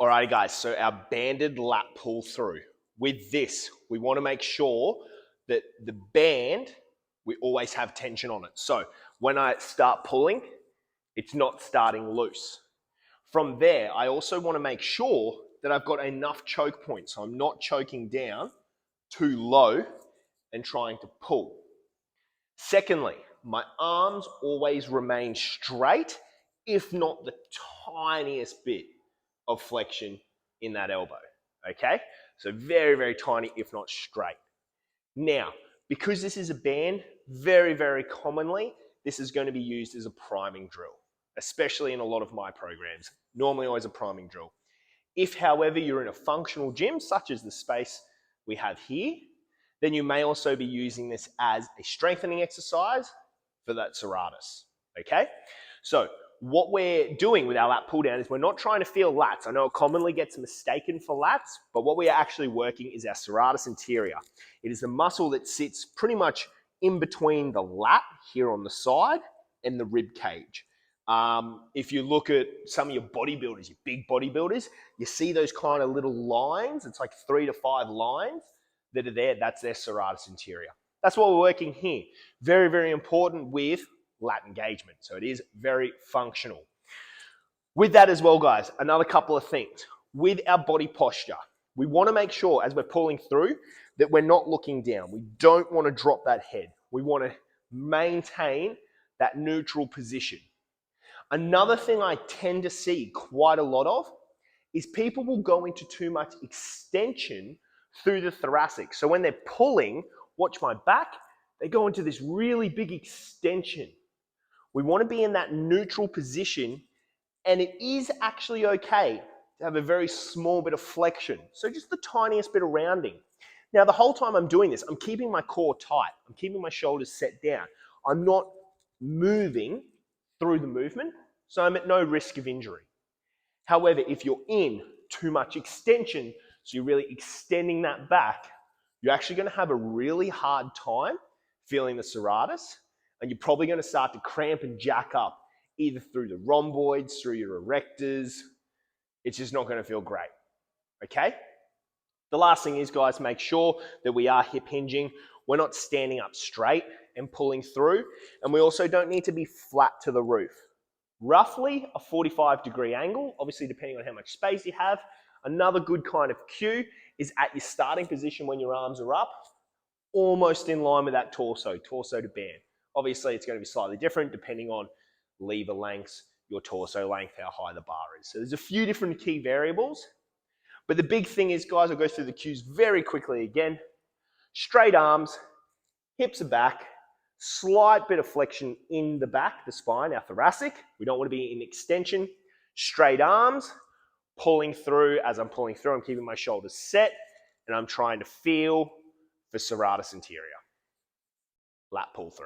Alrighty guys, so our banded lat pull through. With this, we want to make sure that the band, we always have tension on it. So when I start pulling, it's not starting loose. From there, I also want to make sure that I've got enough choke points. So I'm not choking down too low and trying to pull. Secondly, my arms always remain straight, if not the tiniest bit of flexion in that elbow, okay? So very, very tiny, if not straight. Now, because this is a band, very, very commonly, this is going to be used as a priming drill, especially in a lot of my programs. Normally always a priming drill. If, however, you're in a functional gym, such as the space we have here, then you may also be using this as a strengthening exercise for that serratus, okay? So what we're doing with our lat pull down is we're not trying to feel lats. I know it commonly gets mistaken for lats, but what we are actually working is our serratus anterior. It is the muscle that sits pretty much in between the lat here on the side and the rib cage. If you look at some of your bodybuilders, your big bodybuilders, you see those kind of little lines. It's like 3 to 5 lines that are there. That's their serratus anterior. That's what we're working here. Very, very important with lat engagement. So it is very functional. With that as well, guys, another couple of things. With our body posture, we want to make sure as we're pulling through that we're not looking down. We don't want to drop that head. We want to maintain that neutral position. Another thing I tend to see quite a lot of is people will go into too much extension through the thoracic. So when they're pulling, watch my back, they go into this really big extension. We want to be in that neutral position, and it is actually okay to have a very small bit of flexion. So just the tiniest bit of rounding. Now, the whole time I'm doing this, I'm keeping my core tight. I'm keeping my shoulders set down. I'm not moving through the movement, so I'm at no risk of injury. However, if you're in too much extension, so you're really extending that back, you're actually going to have a really hard time feeling the serratus, and you're probably going to start to cramp and jack up either through the rhomboids, through your erectors. It's just not going to feel great, okay? The last thing is, guys, make sure that we are hip hinging. We're not standing up straight and pulling through, and we also don't need to be flat to the roof. Roughly a 45-degree angle, obviously depending on how much space you have. Another good kind of cue is at your starting position when your arms are up, almost in line with that torso to band. Obviously, it's going to be slightly different depending on lever lengths, your torso length, how high the bar is. So there's a few different key variables. But the big thing is, guys, I'll go through the cues very quickly again. Straight arms, hips are back, slight bit of flexion in the back, the spine, our thoracic. We don't want to be in extension. Straight arms, pulling through. As I'm pulling through, I'm keeping my shoulders set, and I'm trying to feel the serratus anterior. Lat pull through.